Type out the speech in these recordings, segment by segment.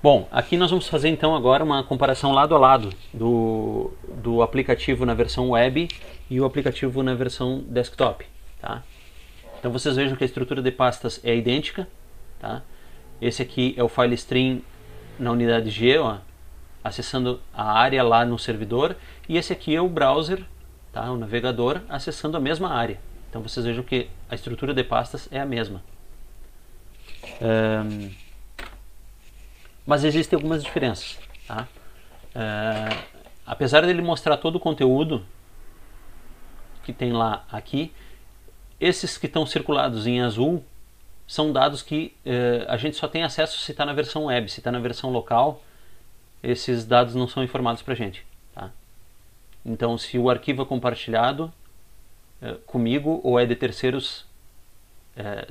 Bom, aqui nós vamos fazer então agora uma comparação lado a lado do aplicativo na versão web e o aplicativo na versão desktop. Tá? Então vocês vejam que a estrutura de pastas é idêntica. Tá? Esse aqui é o file stream na unidade G, ó, acessando a área lá no servidor, e esse aqui é o browser, tá, o navegador, acessando a mesma área. Então vocês vejam que a estrutura de pastas é a mesma. Mas existem algumas diferenças. Tá? Apesar dele mostrar todo o conteúdo que tem lá aqui, esses que estão circulados em azul são dados que a gente só tem acesso se está na versão web. Se está na versão local, esses dados não são informados para a gente. Tá? Então, se o arquivo é compartilhado comigo ou é de terceiros,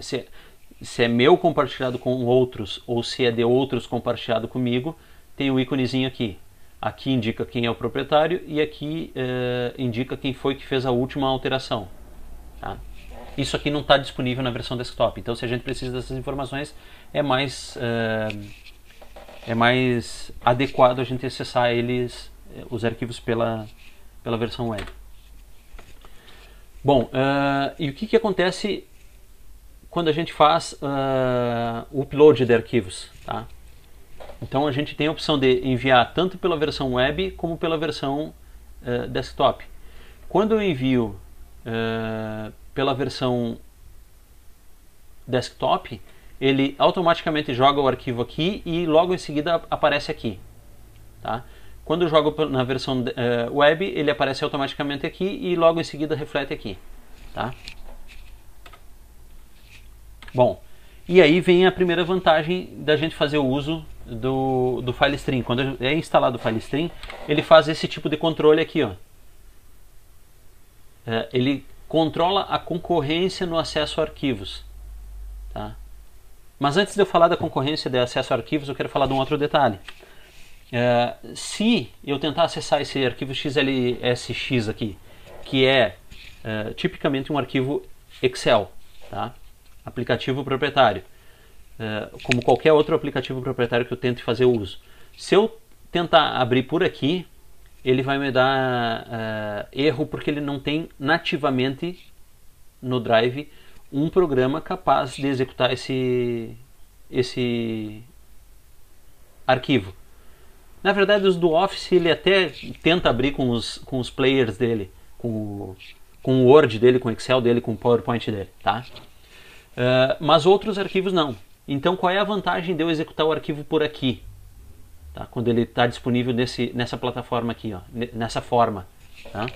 se é meu compartilhado com outros ou se é de outros compartilhado comigo, tem o íconezinho aqui. Aqui indica quem é o proprietário e aqui indica quem foi que fez a última alteração. Tá? Isso aqui não está disponível na versão desktop, então se a gente precisa dessas informações é mais adequado a gente acessar os arquivos pela versão web. Bom, e o que acontece quando a gente faz o upload de arquivos? Tá? Então a gente tem a opção de enviar tanto pela versão web como pela versão desktop. Quando eu envio pela versão desktop, ele automaticamente joga o arquivo aqui e logo em seguida aparece aqui. Tá? Quando eu jogo na versão web, ele aparece automaticamente aqui e logo em seguida reflete aqui. Tá? Bom, e aí vem a primeira vantagem da gente fazer o uso do file stream. Quando é instalado o file stream, ele faz esse tipo de controle aqui. Ó. Ele controla a concorrência no acesso a arquivos. Tá? Mas antes de eu falar da concorrência de acesso a arquivos, eu quero falar de um outro detalhe. Se eu tentar acessar esse arquivo XLSX aqui, que é tipicamente um arquivo Excel, tá? Aplicativo proprietário, como qualquer outro aplicativo proprietário que eu tente fazer uso. Se eu tentar abrir por aqui, ele vai me dar erro porque ele não tem nativamente no Drive um programa capaz de executar esse arquivo. Na verdade, os do Office ele até tenta abrir com os players dele, com o Word dele, com o Excel dele, com o PowerPoint dele. Tá? Mas outros arquivos não. Então qual é a vantagem de eu executar o arquivo por aqui? Tá? Quando ele está disponível nessa plataforma aqui, ó, nessa forma. Tá?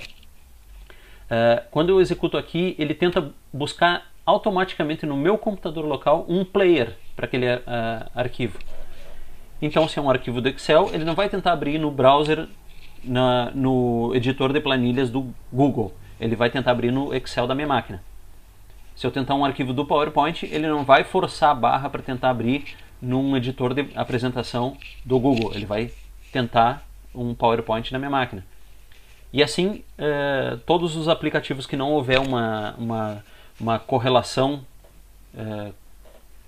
Quando eu executo aqui, ele tenta buscar automaticamente no meu computador local um player para aquele arquivo. Então, se é um arquivo do Excel, ele não vai tentar abrir no browser, no editor de planilhas do Google. Ele vai tentar abrir no Excel da minha máquina. Se eu tentar um arquivo do PowerPoint, ele não vai forçar a barra para tentar abrir num editor de apresentação do Google. Ele vai tentar um PowerPoint na minha máquina. E assim, todos os aplicativos que não houver uma correlação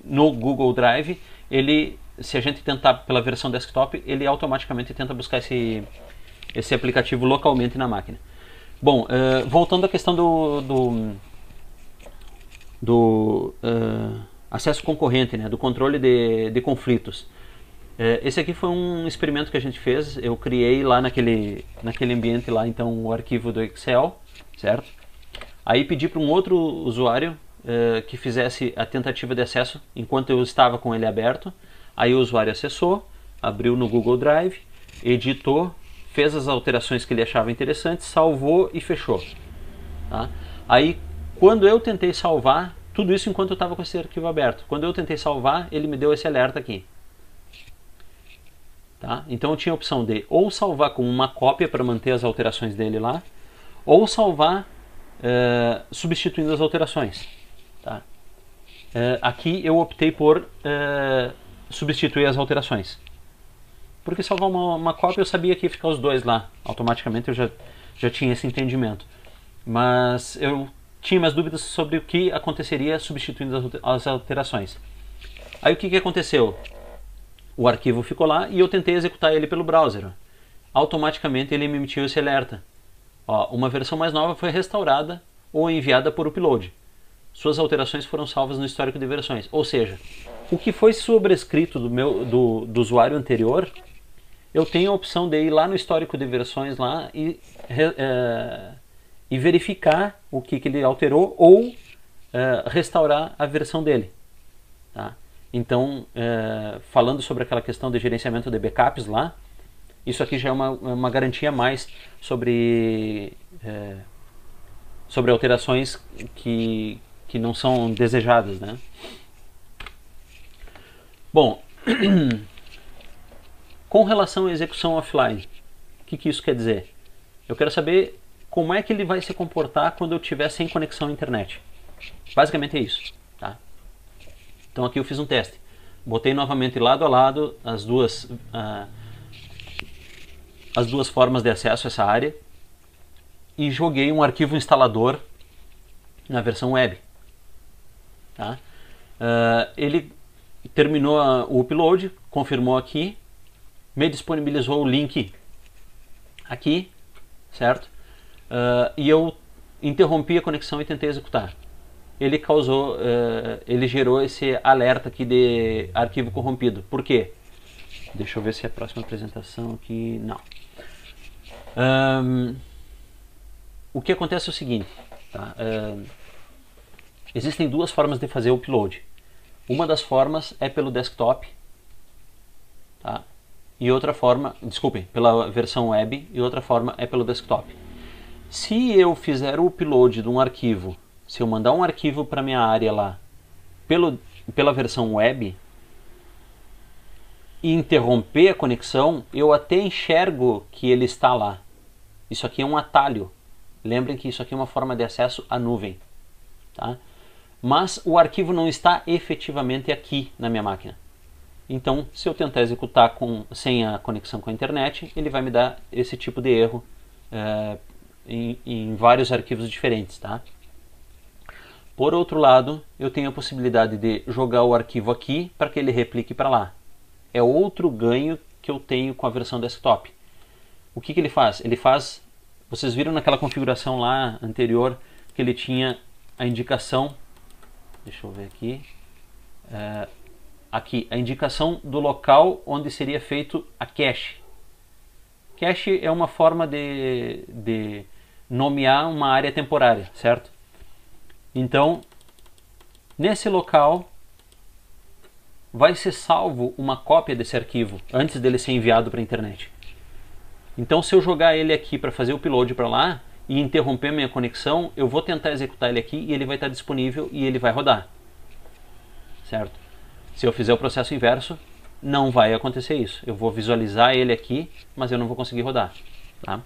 no Google Drive, se a gente tentar pela versão desktop, ele automaticamente tenta buscar esse aplicativo localmente na máquina. Bom, voltando à questão do acesso concorrente, né, do controle de conflitos. Esse aqui foi um experimento que a gente fez. Eu criei lá naquele ambiente lá, então, o arquivo do Excel, certo? Aí pedi para um outro usuário que fizesse a tentativa de acesso enquanto eu estava com ele aberto. Aí o usuário acessou, abriu no Google Drive, editou, fez as alterações que ele achava interessantes, salvou e fechou. Tá? Aí, quando eu tentei salvar, tudo isso enquanto eu estava com esse arquivo aberto. Quando eu tentei salvar, ele me deu esse alerta aqui. Tá? Então eu tinha a opção de ou salvar com uma cópia para manter as alterações dele lá, ou salvar substituindo as alterações. Tá? Aqui eu optei por substituir as alterações. Porque salvar uma cópia eu sabia que ia ficar os dois lá. Automaticamente eu já tinha esse entendimento. Mas eu tinha mais dúvidas sobre o que aconteceria substituindo as alterações. Aí o que aconteceu? O arquivo ficou lá e eu tentei executar ele pelo browser. Automaticamente ele me emitiu esse alerta. Ó, uma versão mais nova foi restaurada ou enviada por upload. Suas alterações foram salvas no histórico de versões. Ou seja, o que foi sobrescrito do usuário anterior, eu tenho a opção de ir lá no histórico de versões lá e verificar o que ele alterou ou restaurar a versão dele. Tá? Então, falando sobre aquela questão de gerenciamento de backups lá, isso aqui já é uma garantia a mais sobre alterações que não são desejadas, né? Bom, com relação à execução offline, o que isso quer dizer? Eu quero saber como é que ele vai se comportar quando eu estiver sem conexão à internet. Basicamente é isso. Tá? Então aqui eu fiz um teste. Botei novamente lado a lado as duas formas de acesso a essa área e joguei um arquivo instalador na versão web. Tá? Ele terminou o upload, confirmou aqui, me disponibilizou o link aqui, certo? E eu interrompi a conexão e tentei executar. Ele gerou esse alerta aqui de arquivo corrompido. Por quê? Deixa eu ver se é a próxima apresentação aqui. Não. O que acontece é o seguinte, tá? Existem duas formas de fazer o upload. Uma das formas é pelo desktop, tá? E outra forma, desculpem, pela versão web, e outra forma é pelo desktop. Se eu fizer o upload de um arquivo, se eu mandar um arquivo para minha área lá pela versão web e interromper a conexão, eu até enxergo que ele está lá. Isso aqui é um atalho. Lembrem que isso aqui é uma forma de acesso à nuvem, tá? Mas o arquivo não está efetivamente aqui na minha máquina. Então, se eu tentar executar sem a conexão com a internet, ele vai me dar esse tipo de erro em vários arquivos diferentes. Tá? Por outro lado, eu tenho a possibilidade de jogar o arquivo aqui para que ele replique para lá. É outro ganho que eu tenho com a versão desktop. O que ele faz? Vocês viram naquela configuração lá anterior que ele tinha a indicação, deixa eu ver aqui, aqui, a indicação do local onde seria feito a cache. Cache é uma forma de nomear uma área temporária, certo? Então, nesse local vai ser salvo uma cópia desse arquivo antes dele ser enviado para a internet. Então, se eu jogar ele aqui para fazer o upload para lá e interromper minha conexão, eu vou tentar executar ele aqui e ele vai estar disponível e ele vai rodar, certo? Se eu fizer o processo inverso, não vai acontecer isso. Eu vou visualizar ele aqui, mas eu não vou conseguir rodar, tá?